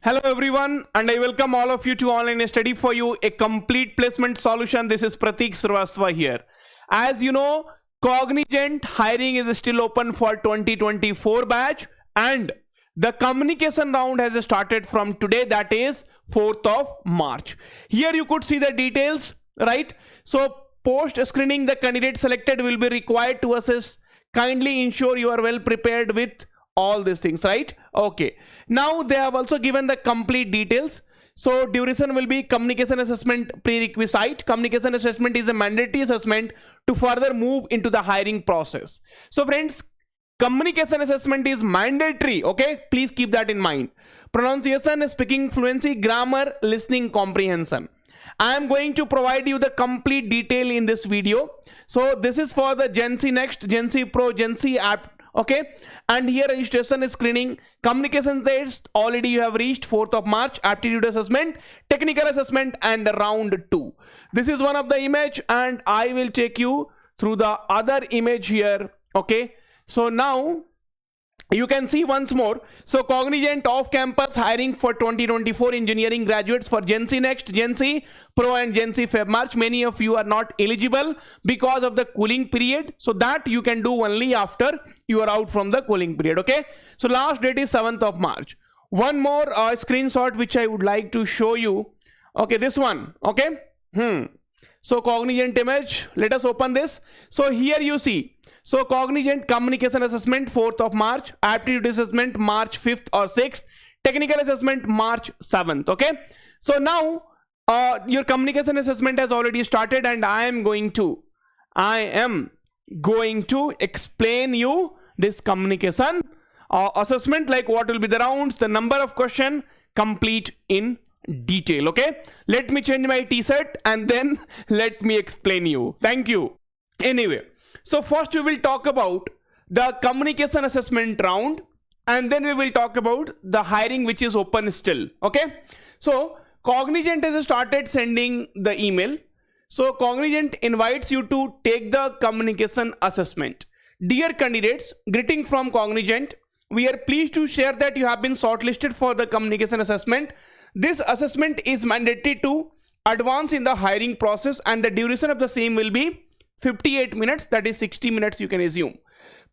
Hello everyone, and I welcome all of you to Online Study for You, a complete placement solution. This is Pratik Srivastava here. As you know, Cognizant hiring is still open for 2024 batch, and the communication round has started from today, that is 4th of March. Here you could see the details, right? So post screening, the candidate selected will be required to assess. Kindly ensure you are well prepared with all these things, right? Okay, now they have also given the complete details. So duration will be communication assessment prerequisite. Communication assessment is a mandatory assessment to further move into the hiring process. So friends, communication assessment is mandatory, okay? Please keep that in mind. Pronunciation, speaking fluency, grammar, listening comprehension. I am going to provide you the complete detail in this video. So this is for the Gen Z Next, Gen Z Pro, Gen Z App, okay? And here registration is screening, communication test already you have reached 4th of March, aptitude assessment, technical assessment, and round 2. This is one of the image, and I will take you through the other image here, okay? So now you can see once more. So Cognizant off-campus hiring for 2024 engineering graduates for Gen Z Next, Gen Z Pro, and Gen Z Feb March. Many of you are not eligible because of the cooling period. So that you can do only after you are out from the cooling period, okay? So last date is 7th of March. One more screenshot which I would like to show you. Okay, this one, okay? So Cognizant image, let us open this. So here you see. So Cognizant communication assessment 4th of March, aptitude assessment March 5th or 6th, technical assessment March 7th, okay? So now your communication assessment has already started, and I am going to explain you this communication assessment, like what will be the rounds, the number of question, complete in detail, okay? Let me change my t-shirt and then let me explain you. Thank you. Anyway, so first we will talk about the communication assessment round, and then we will talk about the hiring which is open still, okay? So Cognizant has started sending the email. So Cognizant invites you to take the communication assessment. Dear candidates, greeting from Cognizant. We are pleased to share that you have been shortlisted for the communication assessment. This assessment is mandatory to advance in the hiring process, and the duration of the same will be 58 minutes, that is 60 minutes you can assume.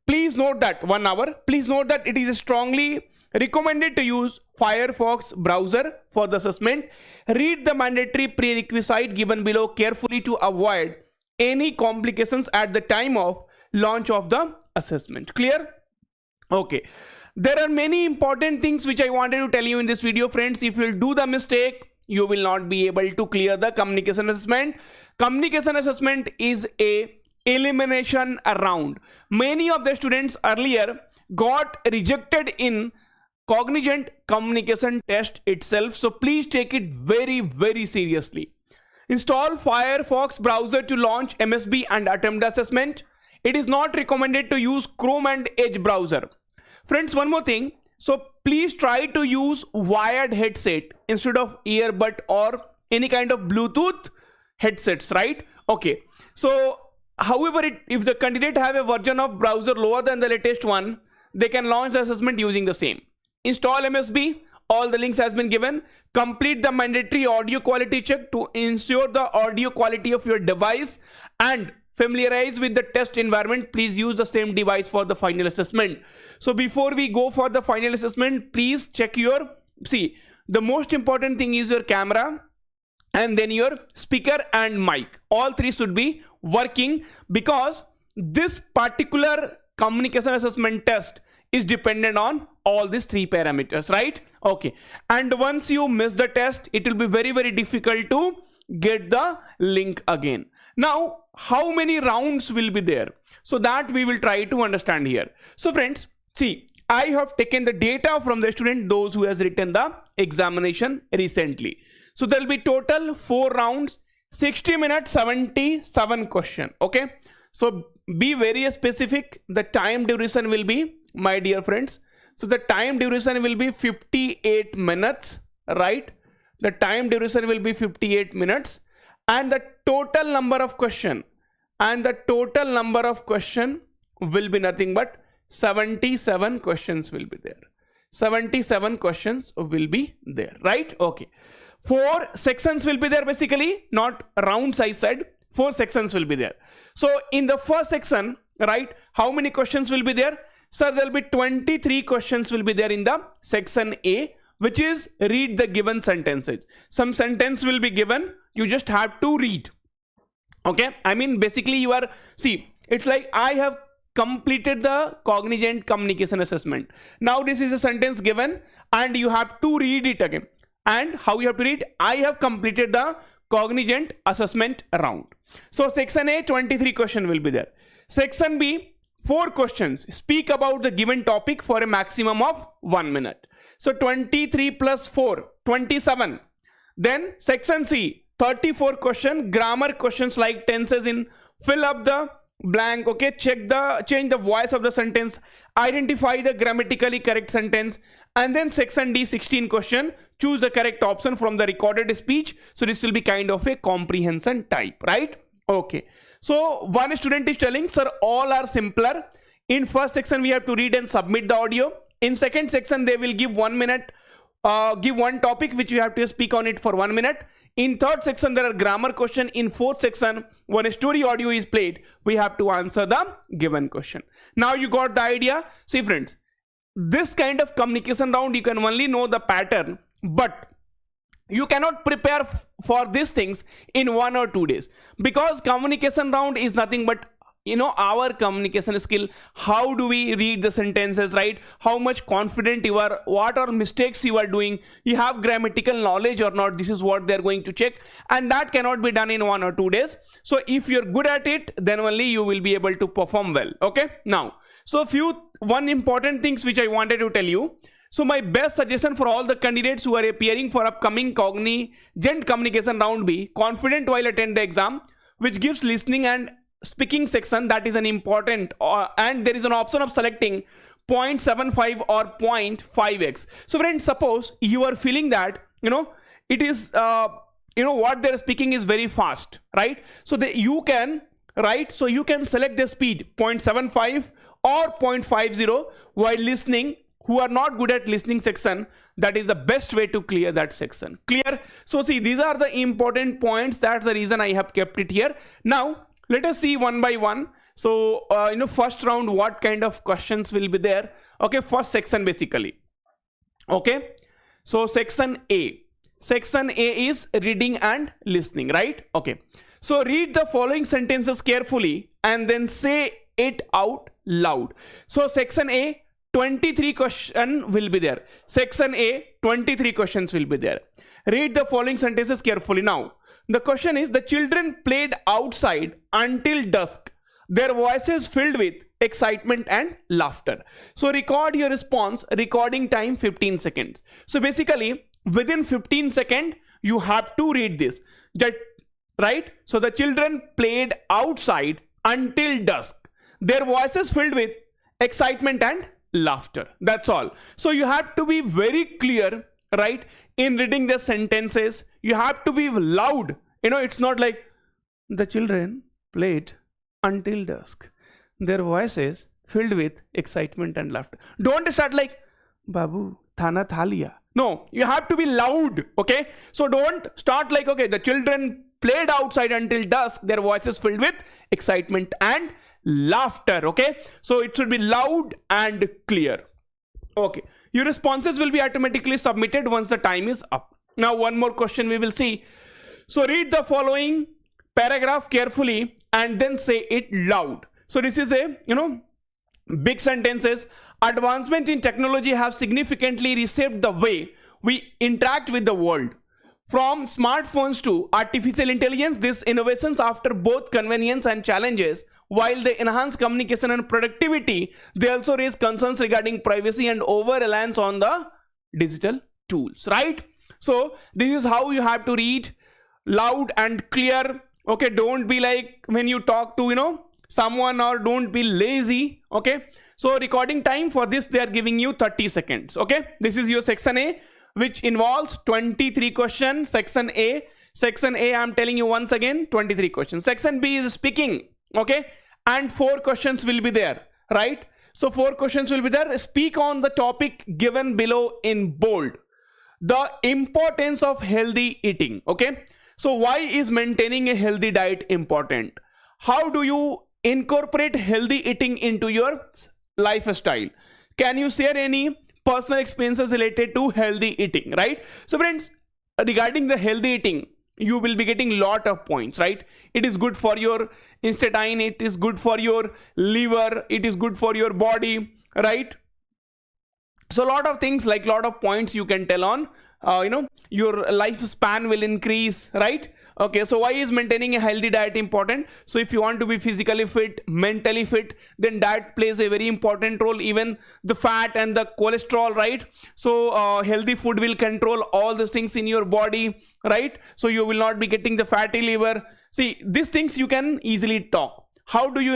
Please note that 1 hour. Please note that it is strongly recommended to use Firefox browser for the assessment. Read the mandatory prerequisite given below carefully to avoid any complications at the time of launch of the assessment. Clear? Okay. There are many important things which I wanted to tell you in this video, friends. If you do the mistake, you will not be able to clear the communication assessment. Communication assessment is a elimination round. Many of the students earlier got rejected in Cognizant communication test itself. So please take it very seriously. Install Firefox browser to launch MSB and attempt the assessment. It is not recommended to use Chrome and Edge browser. Friends, one more thing. So please try to use wired headset instead of earbud or any kind of Bluetooth headsets, right? Okay. So however, if the candidate have a version of browser lower than the latest one, they can launch the assessment using the same. Install MSB. All the links has been given. Complete the mandatory audio quality check to ensure the audio quality of your device, and familiarize with the test environment. Please use the same device for the final assessment. So before we go for the final assessment, please check your, see, the most important thing is your camera, and then your speaker and mic. All three should be working, because this particular communication assessment test is dependent on all these 3 parameters, right? Okay. And once you miss the test, it will be very difficult to get the link again. Now, how many rounds will be there? So that we will try to understand here. So friends, see, I have taken the data from the student, those who has written the examination recently. So there will be total 4 rounds, 60 minutes, 77 question, okay? So be very specific. The time duration will be, my dear friends, so the time duration will be 58 minutes, right? The time duration will be 58 minutes, and the total number of question, will be nothing but 77 questions will be there. 77 questions will be there, right? Okay. 4 sections will be there basically, not rounds I said. 4 sections will be there. So in the first section, right, how many questions will be there? Sir, there will be 23 questions will be there in the section A, which is read the given sentences. Some sentence will be given, you just have to read. Okay, I mean basically you are, see, it's like I have completed the Cognizant communication assessment. Now this is a sentence given and you have to read it again. And how you have to read? I have completed the Cognizant assessment round. So section A, 23 question will be there. Section B, 4 questions. Speak about the given topic for a maximum of 1 minute. So 23 plus 4, 27. Then section C, 34 question, grammar questions like tenses in, fill up the blank, okay, change the voice of the sentence, identify the grammatically correct sentence. And then section D, 16 question, choose the correct option from the recorded speech. So this will be kind of a comprehension type, right? Okay. So one student is telling, sir, all are simpler. In first section, we have to read and submit the audio. In second section, they will give 1 minute, give one topic which you have to speak on it for 1 minute. In third section, there are grammar question. In fourth section, when a story audio is played, we have to answer the given question. Now you got the idea. See friends, this kind of communication round, you can only know the pattern, but you cannot prepare for these things in 1 or 2 days, because communication round is nothing but, you know, our communication skill. How do we read the sentences, right? How much confident you are, what are mistakes you are doing, you have grammatical knowledge or not. This is what they're going to check, and that cannot be done in 1 or 2 days. So if you're good at it, then only you will be able to perform well. Okay, now, so one important things which I wanted to tell you. So my best suggestion for all the candidates who are appearing for upcoming Cognizant communication round B, confident while attend the exam, which gives listening and speaking section, that is an important, and there is an option of selecting 0.75 or 0.5x. So friends, suppose you are feeling that, you know, it is, you know, what they're speaking is very fast, right? So you can, right? So you can select the speed 0.75 or 0.50 while listening. Who are not good at listening section, that is the best way to clear that section. Clear? So see, these are the important points. That's the reason I have kept it here. Now let us see one by one. So you know, first round, what kind of questions will be there? Okay, first section basically. Okay, so section A is reading and listening, right? Okay, so read the following sentences carefully and then say it out loud. So section A, 23 question will be there. Section A, 23 questions will be there. Read the following sentences carefully. Now the question is, the children played outside until dusk, their voices filled with excitement and laughter. So record your response. Recording time 15 seconds. So basically within 15 seconds you have to read this, right? So the children played outside until dusk, their voices filled with excitement and laughter. That's all. So you have to be very clear, right, in reading the sentences. You have to be loud. You know, it's not like the children played until dusk, their voices filled with excitement and laughter. Don't start like Babu Thana Thalia. No, you have to be loud. Okay, so don't start like, okay, the children played outside until dusk, their voices filled with excitement and laughter. Okay, so it should be loud and clear. Okay, your responses will be automatically submitted once the time is up. Now one more question we will see. So read the following paragraph carefully and then say it loud. So this is a, you know, big sentences. Advancements in technology have significantly reshaped the way we interact with the world. From smartphones to artificial intelligence, these innovations offer both convenience and challenges. While they enhance communication and productivity, they also raise concerns regarding privacy and over-reliance on the digital tools, right? So this is how you have to read, loud and clear. Okay, don't be like when you talk to, you know, someone, or don't be lazy. Okay, so recording time for this, they are giving you 30 seconds. Okay, this is your section A, which involves 23 questions. Section A, I'm telling you once again, 23 questions. Section B is speaking. Okay, and 4 questions will be there, right? So 4 questions will be there. Speak on the topic given below in bold. The importance of healthy eating. Okay. So why is maintaining a healthy diet important? How do you incorporate healthy eating into your lifestyle? Can you share any personal experiences related to healthy eating, right? So friends, regarding the healthy eating, you will be getting lot of points, right? It is good for your intestine, it is good for your liver, it is good for your body, right? So a lot of things, like lot of points you can tell on, your lifespan will increase, right? Okay, so why is maintaining a healthy diet important? So if you want to be physically fit, mentally fit, then diet plays a very important role, even the fat and the cholesterol, right? So healthy food will control all those things in your body, right? So you will not be getting the fatty liver. See, these things you can easily talk. How do you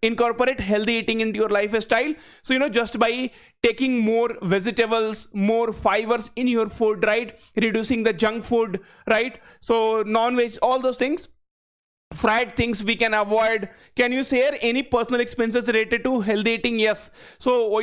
incorporate healthy eating into your lifestyle? So just by taking more vegetables, more fibers in your food, right? Reducing the junk food, right? So non-veg, all those things, fried things we can avoid. Can you share any personal experiences related to healthy eating? Yes. So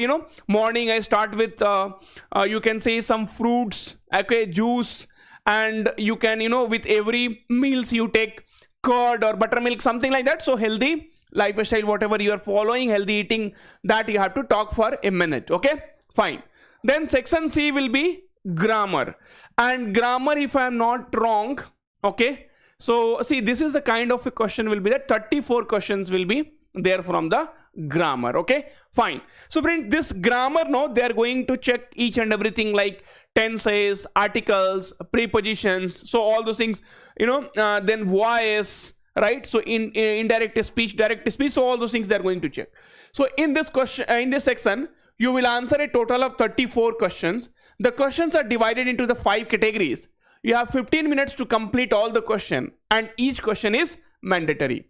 morning I start with you can say some fruits, okay, juice, and you can with every meals you take curd or buttermilk, something like that. So healthy lifestyle, whatever you are following, healthy eating, that you have to talk for a minute. Okay, fine. Then section C will be grammar, and grammar, if I am not wrong, okay, so see, this is the kind of a question will be that 34 questions will be there from the grammar. Okay, fine. So friend, this grammar, no, they are going to check each and everything like tenses, articles, prepositions, so all those things, then voice, right? So in indirect speech, direct speech, so all those things they're going to check. So in this question, in this section, you will answer a total of 34 questions. The questions are divided into the 5 categories. You have 15 minutes to complete all the question, and each question is mandatory.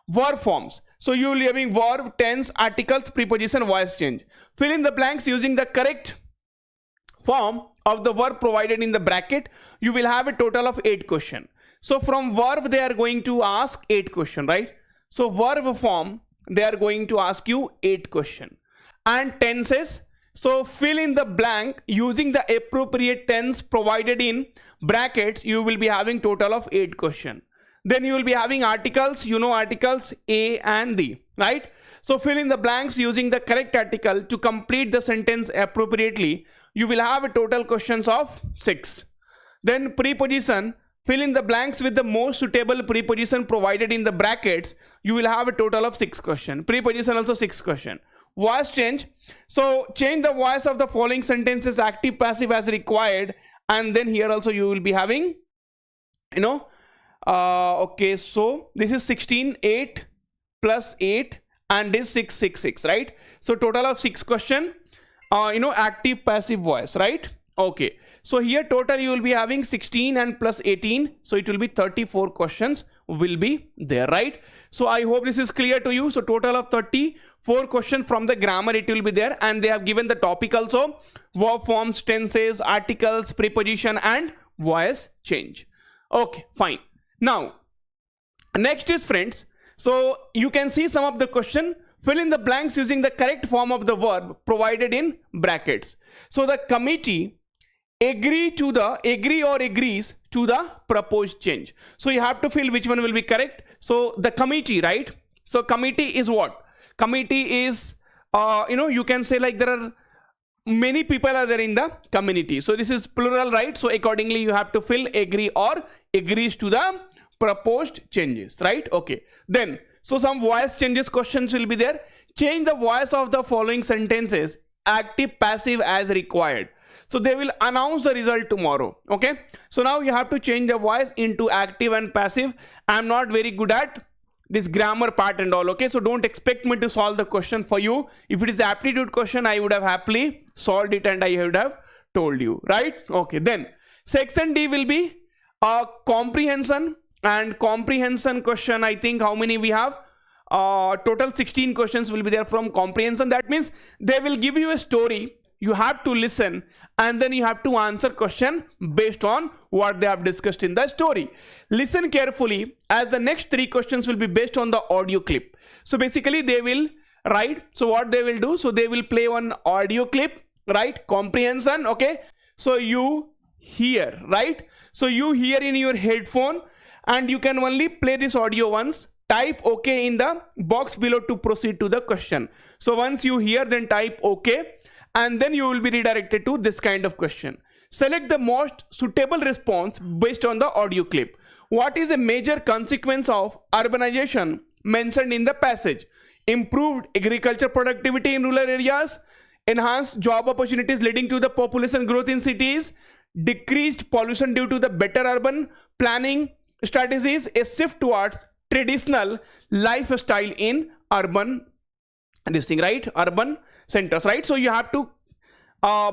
Verb forms. So you will be having verb, tense, articles, preposition, voice change. Fill in the blanks using the correct form of the verb provided in the bracket. You will have a total of 8 questions. So from verb, they are going to ask 8 questions, right? So verb form, they are going to ask you 8 questions. And tenses, so fill in the blank using the appropriate tense provided in brackets. You will be having total of 8 questions. Then you will be having articles, articles A and the, right? So fill in the blanks using the correct article to complete the sentence appropriately. You will have a total questions of 6. Then preposition, fill in the blanks with the most suitable preposition provided in the brackets. You will have a total of 6 questions. Preposition also 6 questions. Voice change. So change the voice of the following sentences, active, passive as required. And then here also you will be having, okay, so this is 16, 8 plus 8 and this 6, 6, 6, right? So total of 6 questions, active, passive, voice, right? Okay. So here total you will be having 16 and plus 18. So it will be 34 questions will be there, right? So I hope this is clear to you. So total of 34 questions from the grammar it will be there, and they have given the topic also, verb forms, tenses, articles, preposition and voice change. Okay, fine. Now, next is friends. So you can see some of the question. Fill in the blanks using the correct form of the verb provided in brackets. So the committee agrees to the proposed change. So you have to fill which one will be correct. So the committee, right? So committee is what? Committee is, you can say like there are many people are there in the community. So this is plural, right? So accordingly you have to fill agree or agrees to the proposed changes, right? Okay. Then, so some voice changes questions will be there. Change the voice of the following sentences, active, passive as required. So they will announce the result tomorrow. Okay. So now you have to change the voice into active and passive. I'm not very good at this grammar part and all. Okay. So don't expect me to solve the question for you. If it is aptitude question, I would have happily solved it and I would have told you, right? Okay. Then section D will be comprehension, and comprehension question, I think how many we have? Total 16 questions will be there from comprehension. That means they will give you a story. You have to listen and then you have to answer question based on what they have discussed in the story. Listen carefully as the next 3 questions will be based on the audio clip. So basically they will right? So what they will do, so they will play one audio clip, right? Comprehension, okay? So you hear, right? So you hear in your headphone, and you can only play this audio once. Type OK in the box below to proceed to the question. So once you hear, then type OK, and then you will be redirected to this kind of question. Select the most suitable response based on the audio clip. What is a major consequence of urbanization mentioned in the passage? Improved agriculture productivity in rural areas, enhanced job opportunities leading to the population growth in cities, decreased pollution due to the better urban planning strategies, a shift towards traditional lifestyle in urban, this thing, right? Urban centers, right? So you have to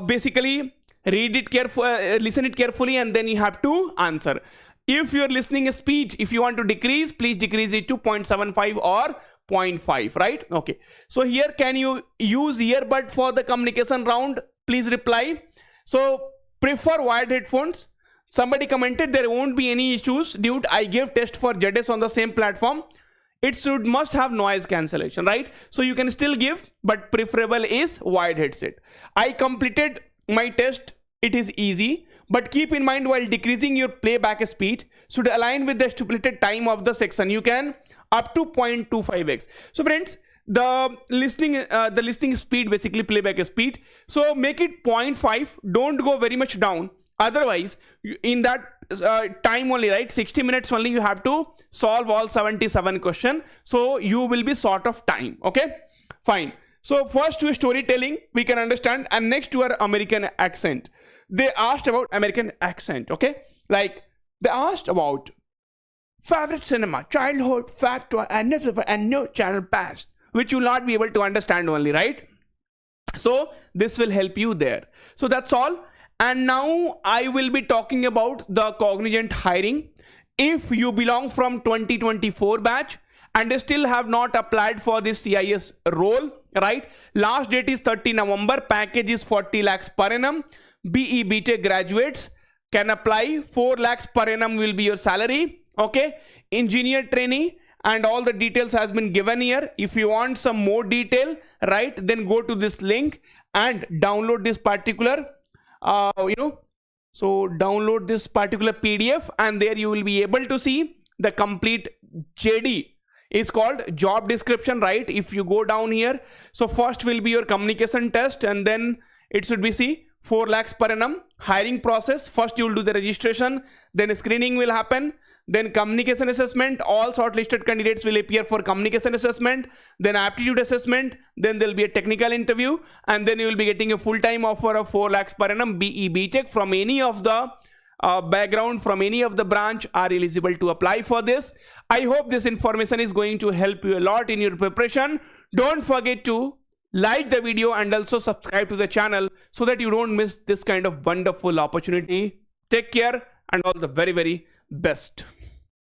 basically read it carefully, listen it carefully, and then you have to answer. If you're listening a speech, if you want to decrease, please decrease it to 0.75 or 0.5, right? Okay. So here, can you use earbud for the communication round? Please reply. So prefer wired headphones. Somebody commented there won't be any issues, dude. I gave test for JDS on the same platform. It must have noise cancellation, right? So you can still give, but preferable is wired headset. I completed my test. It is easy, but keep in mind, while decreasing your playback speed should align with the stipulated time of the section. You can up to 0.25x. So friends, the listening speed, basically playback speed, so make it 0.5. Don't go very much down. Otherwise, in that time only, right, 60 minutes only, you have to solve all 77 questions. So you will be short of time. Okay, fine. So first to storytelling, we can understand, and next to our American accent. They asked about American accent. Okay, like they asked about favorite cinema, childhood, fact, and no channel past, which you will not be able to understand only, right? So this will help you there. So that's all. And now I will be talking about the Cognizant hiring. If you belong from 2024 batch and still have not applied for this CIS role, right? Last date is 30 November. Package is 40 lakhs per annum. BE BTech graduates can apply. 4 lakhs per annum will be your salary. Okay. Engineer trainee, and all the details has been given here. If you want some more detail, right, then go to this link and download this particular so download this particular PDF, and there you will be able to see the complete JD. It's called job description, right? If you go down here, so first will be your communication test, and then it should be 4 lakhs per annum. Hiring process, first you will do the registration, then screening will happen, then communication assessment. All shortlisted candidates will appear for communication assessment, then aptitude assessment, then there will be a technical interview, and then you will be getting a full-time offer of 4 lakhs per annum. BE BTech from any of the background, from any of the branch, are eligible to apply for this. I hope this information is going to help you a lot in your preparation. Don't forget to like the video and also subscribe to the channel so that you don't miss this kind of wonderful opportunity. Take care and all the very, very best.